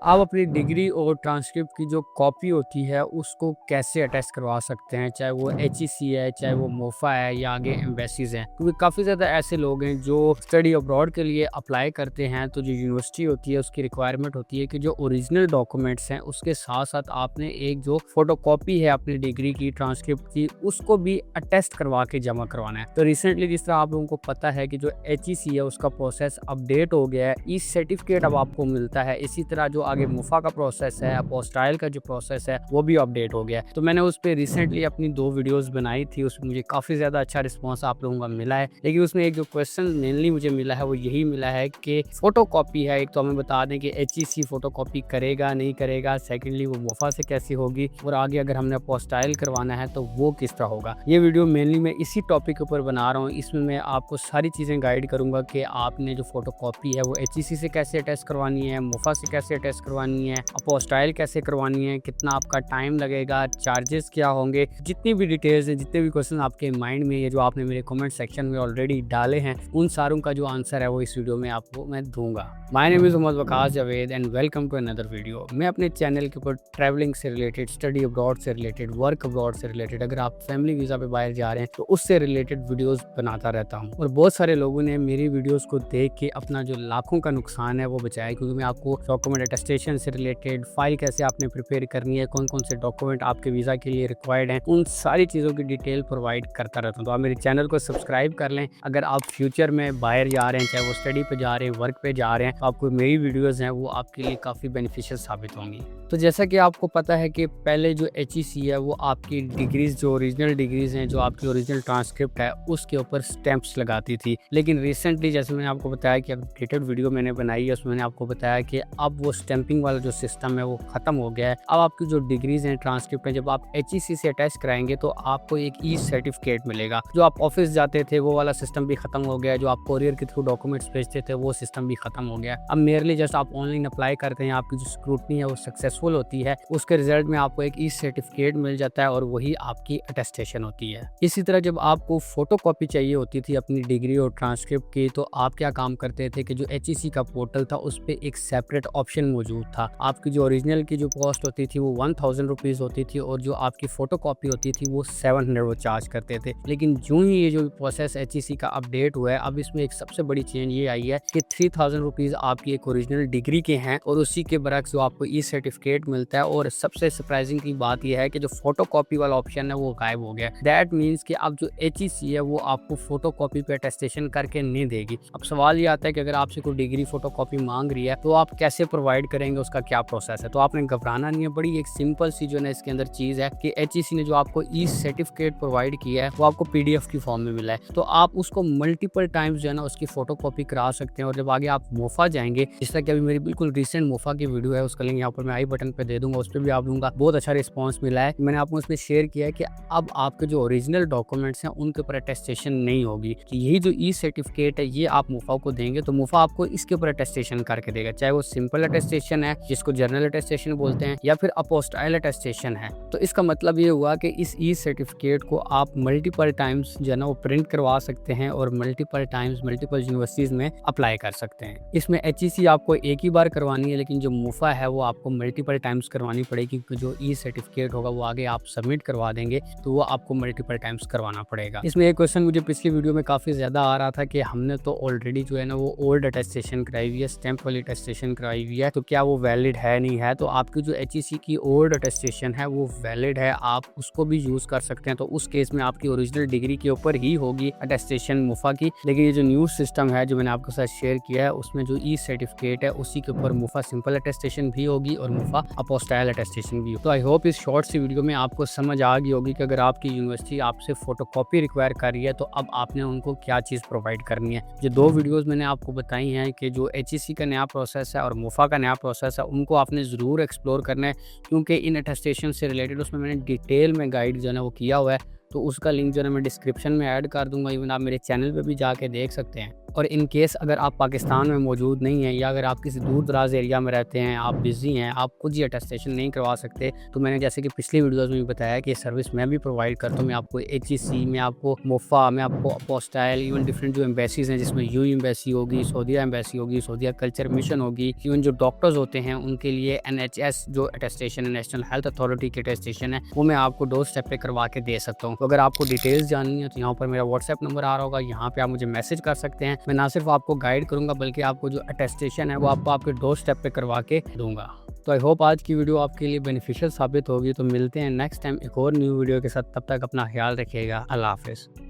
आप अपनी डिग्री और ट्रांसक्रिप्ट की जो कॉपी होती है उसको कैसे अटैच करवा सकते हैं, चाहे वो एचईसी है, चाहे वो मोफा है या आगे एम्बेसीज हैं। क्योंकि काफ़ी ज़्यादा ऐसे लोग हैं जो स्टडी अब्रॉड के लिए अप्लाई करते हैं, तो जो यूनिवर्सिटी होती है उसकी रिक्वायरमेंट होती है कि जो ओरिजिनल डॉक्यूमेंट्स हैं उसके साथ साथ आपने एक जो फोटो कॉपी है अपनी डिग्री की, ट्रांसक्रिप्ट की, उसको भी अटेस्ट करवा के जमा करवाना है। तो रिसेंटली जिस तरह आप लोगों को पता है कि जो एचईसी है उसका प्रोसेस अपडेट हो गया है, ई सर्टिफिकेट अब आपको मिलता है। इसी तरह जो आगे मुफा का प्रोसेस है, अपोस्टाइल का जो प्रोसेस है वो भी अपडेट हो गया है। तो मैंने उस पर रिसेंटली अपनी 2 वीडियोस बनाई थी, उसमें मुझे काफ़ी ज़्यादा अच्छा रिस्पॉन्स आप लोगों का मिला है। लेकिन उसमें एक जो क्वेश्चन मेनली मुझे मिला है वो यही मिला है कि फ़ोटो कॉपी है, एक तो हमें बता दें कि एचईसी फ़ोटो कॉपी करेगा नहीं करेगा, सेकेंडली वो मुफा से कैसी होगी, और आगे अगर हमने अपोस्टाइल करवाना है तो वो किस तरह होगा। ये वीडियो मेनली मैं इसी टॉपिक के ऊपर बना रहा हूँ। इसमें मैं आपको सारी चीज़ें गाइड करूँगा कि आपने जो फ़ोटो कॉपी है वो एचईसी से कैसे अटैच करवानी है, मुफा से कैसे अटैच करवानी है, अपोस्टाइल कैसे करवानी है, कितना आपका टाइम लगेगा, चार्जेस क्या होंगे। जितनी भी डिटेल्स हैं, जितने भी क्वेश्चन आपके माइंड में है जो आपने मेरे कमेंट सेक्शन में ऑलरेडी डाले हैं, उन सारों का जो आंसर है वो इस वीडियो में आपको मैं दूंगा। My name is Mohammad Waqas Javed and welcome to another video. मैं अपने चैनल के ऊपर ट्रैवलिंग से रिलेटेड, स्टडी अब्रॉड से रिलेटेड, वर्क अब्रॉड से रिलेटेड, अगर आप फैमिली वीज़ा पे बाहर जा रहे हैं तो उससे रिलेटेड वीडियोस बनाता रहता हूँ। और बहुत सारे लोगों ने मेरी वीडियोस को देख के अपना जो लाखों का नुकसान है वो बचाया, क्योंकि मैं आपको डॉक्यूमेंट अटेस्टेशन से रिलेटेड, फाइल कैसे आपने प्रिपेयर करनी है, कौन कौन से डॉक्यूमेंट आपके वीज़ा के लिए रिक्वायर्ड हैं, उन सारी चीज़ों की डिटेल प्रोवाइड करता रहता हूँ। तो आप मेरे चैनल को सब्सक्राइब कर लें। अगर आप फ्यूचर में बाहर जा रहे हैं, चाहे वो स्टडी पे जा रहे हैं, वर्क पे जा रहे हैं, तो आपको मेरी वीडियोज़ हैं वो आपके लिए काफ़ी बेनिफिशियल साबित होंगी। तो जैसा कि आपको पता है कि पहले जो एचईसी है वो आपकी डिग्रीज, जो ओरिजिनल डिग्रीज हैं, जो आपकी ओरिजिनल ट्रांसक्रिप्ट है उसके ऊपर स्टैंप्स लगाती थी। लेकिन रिसेंटली जैसे मैंने आपको बताया कि अपडेटेड वीडियो मैंने बनाई है, उसमें मैंने आपको बताया कि अब वो स्टैंपिंग वाला जो सिस्टम है वो ख़त्म हो गया है। अब आपकी जो डिग्रीज हैं, ट्रांसक्रिप्ट है, जब आप एचईसी से अटैच कराएंगे तो आपको एक ई सर्टिफिकेट मिलेगा। जो आप ऑफिस जाते थे वो वाला सिस्टम भी खत्म हो गया है, जो आप कोरियर के थ्रू डॉक्यूमेंट्स भेजते थे वो सिस्टम भी खत्म हो गया है। अब मेयरली जस्ट आप ऑनलाइन अप्लाई करते हैं, आपकी जो स्क्रूटनी है वो सक्सेसफुल होती है, उसके रिजल्ट में आपको एक ई सर्टिफिकेट मिल जाता है और वही आपकी अटेस्टेशन होती है। इसी तरह जब आपको फोटो कॉपी चाहिए होती थी अपनी डिग्री और ट्रांसक्रिप्ट की, तो आप क्या काम करते थे कि जो एचईसी का पोर्टल था उस पर एक सेपरेट ऑप्शन मौजूद था। आपकी जो ओरिजिनल की जो कॉस्ट होती थी वो 1000 रुपीज़ होती थी और जो आपकी फोटो कॉपी होती थी वो 700 वो चार्ज करते थे। लेकिन जो ही ये जो प्रोसेस एचईसी का अपडेट हुआ है, अब इसमें एक सबसे बड़ी चेंज ये आई है कि 3000 रुपीज़ आपकी एक ओरिजिनल डिग्री के हैं और उसी के बरक्स जो आपको ई सर्टिफिकेट मिलता है। और सबसे सरप्राइजिंग की बात यह है कि जो फोटो कॉपी वाला ऑप्शन है वो गायब हो गया। दैट मीन्स कि अब जो एचईसी है वो आपको फोटो कॉपी पे अटेस्टेशन करके नहीं देगी। अब सवाल ये आता है कि अगर आपसे कोई डिग्री फोटो कॉपी मांग रही है तो आप कैसे प्रोवाइड करेंगे, उसका क्या प्रोसेस है। तो आपने घबराना नहीं है, बड़ी एक सिंपल सी जो है इसके अंदर चीज़ है कि एचईसी ने जो आपको ई सर्टिफिकेट प्रोवाइड किया है वो आपको पीडीएफ की फॉर्म में मिला है। तो आप उसको मल्टीपल टाइम्स जो है ना उसकी फोटो कॉपी करा सकते हैं। और जब आगे आप मोफा जाएंगे, जिस तरह की अभी मेरी बिल्कुल रिसेंट मोफा की वीडियो है, उसका लिंक यहाँ पर मैं आई बटन पे दे दूंगा, उस पर भी आप लूंगा। बहुत अच्छा रिस्पॉन्स मिला है। मैंने आपको उसमें शेयर किया है कि अब आपके जो ओरिजिनल डॉक्यूमेंट्स हैं उनके ऊपर अटेस्टेशन नहीं होगी। कि यही जो ई सर्टिफिकेट है ये आप मुफा को देंगे तो मुफा आपको इसके ऊपर अटेस्टेशन करके देगा, चाहे वो सिंपल अटेस्टेशन है जिसको जर्नल अटेस्टेशन बोलते हैं या फिर अपोस्टाइल अटेस्टेशन है। तो इसका मतलब ये हुआ कि इस ई सर्टिफिकेट को आप मल्टीपल टाइम्स जो है ना वो प्रिंट करवा सकते हैं और मल्टीपल टाइम्स मल्टीपल यूनिवर्सिटीज में अप्लाई कर सकते हैं। इसमें एचईसी आपको एक ही बार करवानी है, लेकिन जो मुफा है वो आपको मल्टीपल टाइम्स करवानी पड़ेगी, क्योंकि जो ई सर्टिफिकेट होगा वो आगे आप सबमिट करवा देंगे तो वो आपको मल्टीपल टाइम्स करवाना पड़ेगा। इसमें एक क्वेश्चन मुझे पिछली वीडियो में काफ़ी ज़्यादा आ रहा था कि हमने तो ऑलरेडी जो है ना वो ओल्ड अटेस्टेशन कराई हुई है, स्टैंप वाली अटेस्टेशन कराई हुई है, तो क्या वो वैलिड है नहीं है। तो आपकी जो एचईसी की ओल्ड अटेस्टेशन है वो वैलिड है, आप उसको भी यूज़ कर सकते हैं। तो उस केस में आपकी ओरिजिनल डिग्री के ऊपर ही होगी अटेस्टेशन मुफा की। लेकिन ये जो न्यू सिस्टम है जो मैंने आपके साथ शेयर किया है उसमें जो ई सर्टिफिकेट है उसी के ऊपर मुफा सिंपल अटेस्टेशन भी होगी और मुफा अपोस्टाइल अटेस्टेशन भी होगी। तो आई होप इस शॉर्ट सी वीडियो में आपको समझ आ गई होगी कि अगर आपकी यूनिवर्सिटी आपसे फोटोकॉपी रिक्वायर कर रही है तो अब आपने उनको क्या चीज़ प्रोवाइड करनी है। जो 2 वीडियोस मैंने आपको बताई हैं कि जो एचईसी का नया प्रोसेस है और मुफा का नया प्रोसेस है, उनको आपने ज़रूर एक्सप्लोर करना है, क्योंकि इन अटेस्टेशन से रिलेटेड उसमें मैंने डिटेल में गाइड जो है ना वो किया हुआ है। तो उसका लिंक जो है मैं डिस्क्रिप्शन में ऐड कर दूंगा, इवन आप मेरे चैनल पे भी जाके देख सकते हैं। और इन केस अगर आप पाकिस्तान में मौजूद नहीं हैं या अगर आप किसी दूर दराज एरिया में रहते हैं, आप बिज़ी हैं, आप खुद ही अटेस्टेशन नहीं करवा सकते, तो मैंने जैसे कि पिछली वीडियोज़ में भी बताया कि ये सर्विस मैं भी प्रोवाइड करता हूँ। मैं आपको HEC, मैं आपको मोफा, मैं आपको अपोस्टाइल, इवन डिफरेंट जो एम्बेसीज़ हैं जिसमें यूएई एम्बेसी होगी, सऊदीया एम्बेसी होगी, सऊदीया कल्चर मिशन होगी, इवन जो डॉक्टर्स होते हैं उनके लिए NHS जो अटेस्टेशन है, नेशनल हेल्थ अथॉरिटी की अटेस्टेशन है, वो मैं आपको डोर स्टेप पे करवा के दे सकता हूँ। तो अगर आपको डिटेल्स जाननी है तो यहाँ पर मेरा व्हाट्सएप नंबर आ रहा होगा, यहाँ पे आप मुझे मैसेज कर सकते हैं। मैं ना सिर्फ आपको गाइड करूँगा बल्कि आपको जो अटेस्टेशन है वो आपको आपके डोर स्टेप पे करवा के दूंगा। तो आई होप आज की वीडियो आपके लिए बेनिफिशियल साबित होगी। तो मिलते हैं नेक्स्ट टाइम एक और न्यू वीडियो के साथ, तब तक अपना ख्याल रखिएगा। अल्लाह हाफिज़।